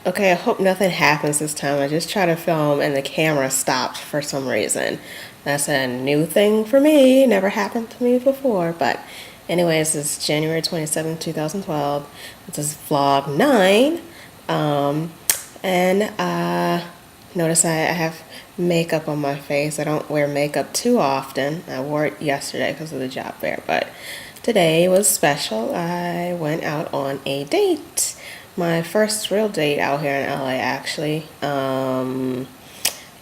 Okay, I hope nothing happens this time. I just tried to film and the camera stopped for some reason. That's a new thing for me. Never happened to me before. But, anyways, it's January 27th, 2012. This is vlog 9. Um, and notice I have makeup on my face. I don't wear makeup too often. I wore it yesterday because of the job fair, but today was special. I went out on a date. My first real date out here in LA, actually.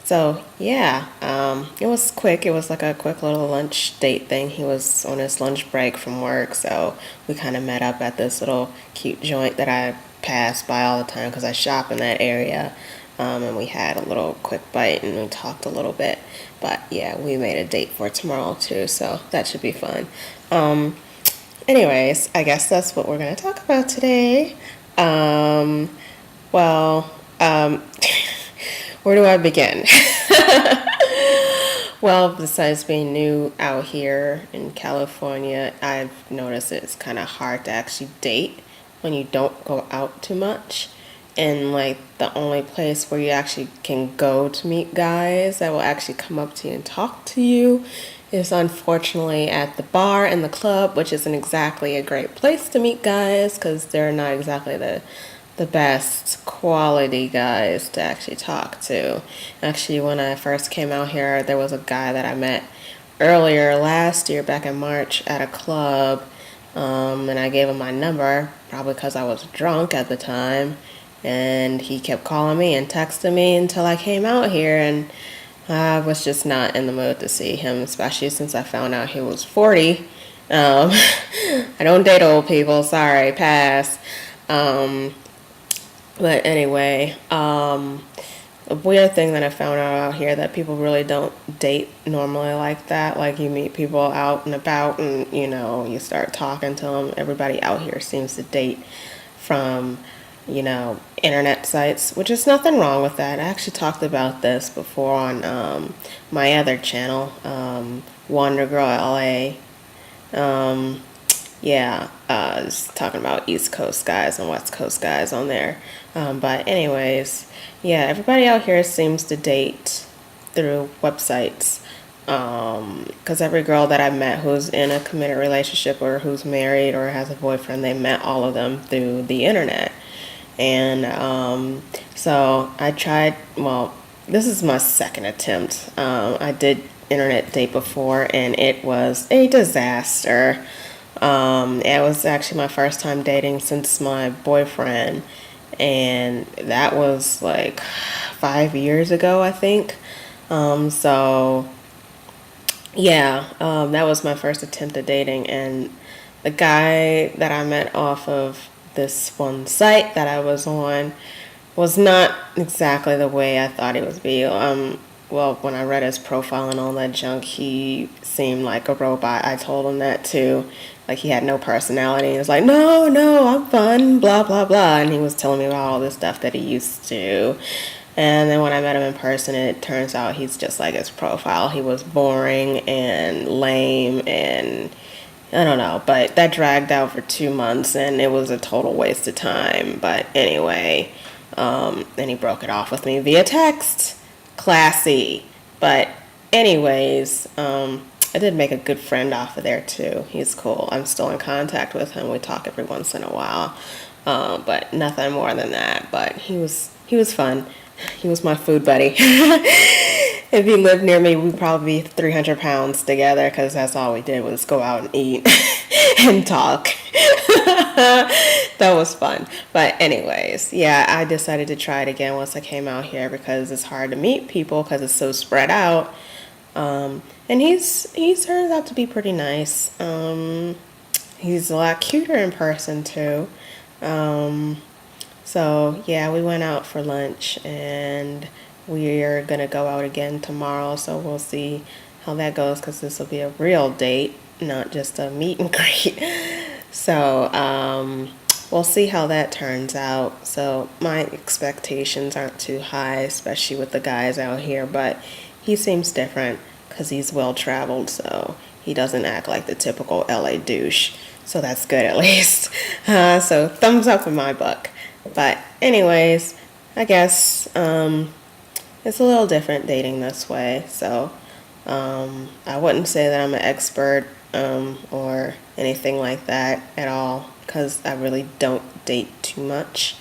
So yeah, it was quick. It was like a quick little lunch date thing. He was on his lunch break from work, so we kind of met up at this little cute joint that I pass by all the time because I shop in that area. And we had a little quick bite and we talked a little bit. But yeah, we made a date for tomorrow too, so that should be fun. Um, Anyways, I guess that's what we're going to talk about today. Um, well, um, where do I begin? Well, besides being new out here in California, I've noticed it's kind of hard to actually date when you don't go out too much. And like the only place where you actually can go to meet guys that will actually come up to you and talk to you is unfortunately at the bar and the club, which isn't exactly a great place to meet guys because they're not exactly the best quality guys to actually talk to. Actually, when I first came out here, there was a guy that I met earlier last year, back in March, at a club, and I gave him my number, probably because I was drunk at the time, and he kept calling me and texting me until I came out here, and I was just not in the mood to see him, especially since I found out he was 40. I don't date old people, sorry, pass. Um, but anyway, a weird thing that I found out here that people really don't date normally like that. Like you meet people out and about and, you start talking to them. Everybody out here seems to date from, internet sites, which is nothing wrong with that. I actually talked about this before on my other channel, Wonder Girl LA. Um, yeah, just talking about East Coast guys and West Coast guys on there. But anyways, yeah, everybody out here seems to date through websites. Because every girl that I met who's in a committed relationship or who's married or has a boyfriend, they met all of them through the internet. And so I tried, well, this is my second attempt. I did internet date before and it was a disaster. It was actually my first time dating since my boyfriend, and that was like 5 years ago, I think. So yeah, that was my first attempt at dating, and the guy that I met off of this one site that I was on was not exactly the way I thought he would be. Well, when I read his profile and all that junk, he seemed like a robot. I told him that too. Like he had no personality. He was like, no, no, I'm fun, blah, blah, blah. And he was telling me about all this stuff that he used to. And then when I met him in person, it turns out he's just like his profile. He was boring and lame and I don't know, but that dragged out for 2 months and it was a total waste of time. But anyway, then he broke it off with me via text. Classy. But anyways, I did make a good friend off of there too. He's cool. I'm still in contact with him. We talk every once in a while. But nothing more than that. But he was fun. He was my food buddy. If he lived near me, we'd probably be 300 pounds together because that's all we did was go out and eat and talk. That was fun. But anyways, yeah, I decided to try it again once I came out here because it's hard to meet people because it's so spread out. And he turns out to be pretty nice. He's a lot cuter in person too. Um, so yeah, we went out for lunch and we're gonna go out again tomorrow. So we'll see how that goes because this will be a real date, not just a meet and greet. So we'll see how that turns out. So my expectations aren't too high, especially with the guys out here, but he seems different because he's well traveled, so he doesn't act like the typical LA douche. So that's good at least. So thumbs up in my book. But anyways, I guess it's a little different dating this way. So I wouldn't say that I'm an expert or anything like that at all because I really don't date too much.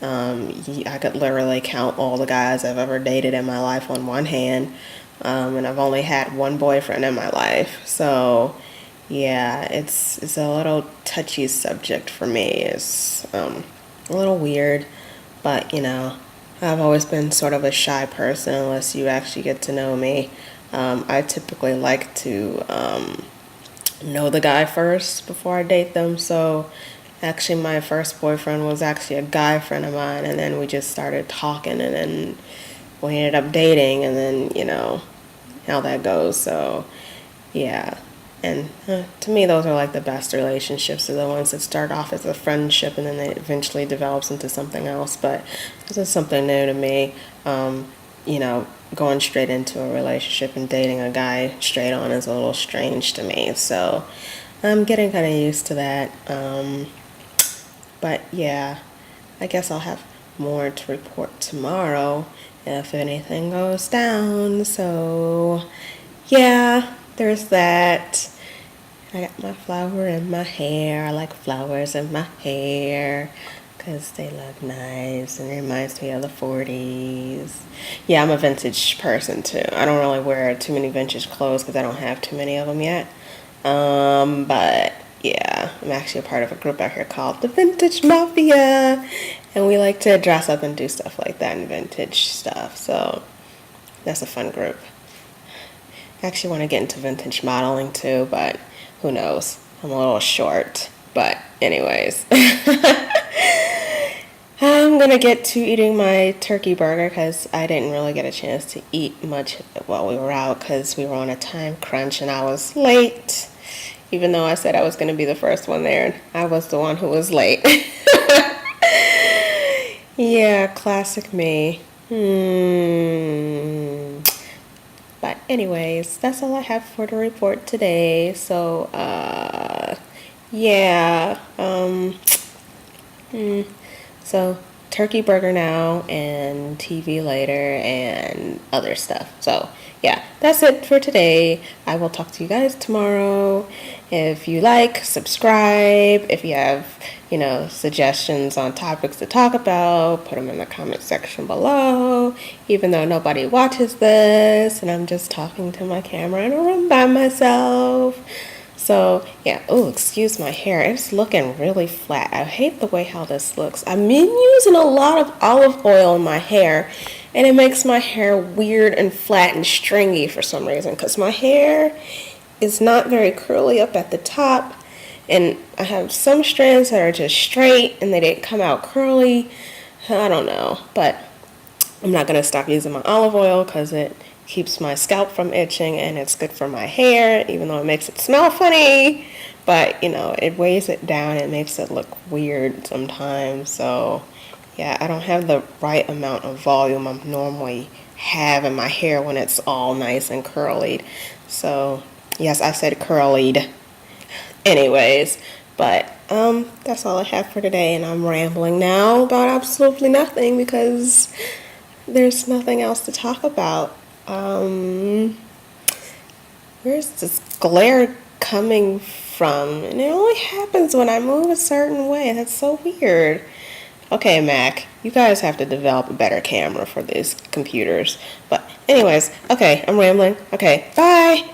I could literally count all the guys I've ever dated in my life on one hand, and I've only had one boyfriend in my life. So yeah, it's a little touchy subject for me. It's a little weird, but I've always been sort of a shy person unless you actually get to know me. I typically like to know the guy first before I date them. So actually, my first boyfriend was actually a guy friend of mine, and then we just started talking, and then we ended up dating, and then how that goes. So yeah. And to me, those are like the best relationships, are the ones that start off as a friendship and then it eventually develops into something else. But this is something new to me. Going straight into a relationship and dating a guy straight on is a little strange to me. So I'm getting kind of used to that. But yeah, I guess I'll have more to report tomorrow if anything goes down. So yeah, there's that. I got my flower in my hair. I like flowers in my hair because they look nice and it reminds me of the 40s. Yeah, I'm a vintage person too. I don't really wear too many vintage clothes because I don't have too many of them yet. But yeah, I'm actually a part of a group out here called the Vintage Mafia, and we like to dress up and do stuff like that and vintage stuff. So that's a fun group. I actually want to get into vintage modeling too, but who knows? I'm a little short. But anyways, I'm going to get to eating my turkey burger because I didn't really get a chance to eat much while we were out because we were on a time crunch and I was late. Even though I said I was going to be the first one there, I was the one who was late. Yeah, classic me. But anyways, that's all I have for the report today. So, yeah. So, turkey burger now and TV later and other stuff. So, yeah, that's it for today. I will talk to you guys tomorrow. If you like, subscribe. If you have, suggestions on topics to talk about, put them in the comment section below. Even though nobody watches this and I'm just talking to my camera in a room by myself. So, yeah. Oh, excuse my hair. It's looking really flat. I hate the way how this looks. I've been using a lot of olive oil in my hair, and it makes my hair weird and flat and stringy for some reason, because my hair is not very curly up at the top, and I have some strands that are just straight, and they didn't come out curly. I don't know, but I'm not going to stop using my olive oil because it keeps my scalp from itching and it's good for my hair, even though it makes it smell funny. But, it weighs it down. It makes it look weird sometimes. So, yeah, I don't have the right amount of volume I normally have in my hair when it's all nice and curlied. So, yes, I said curlied. Anyways, but that's all I have for today. And I'm rambling now about absolutely nothing because there's nothing else to talk about. Where's this glare coming from? And it only happens when I move a certain way. That's so weird. Okay, Mac, you guys have to develop a better camera for these computers. But anyways, okay, I'm rambling. Okay, bye.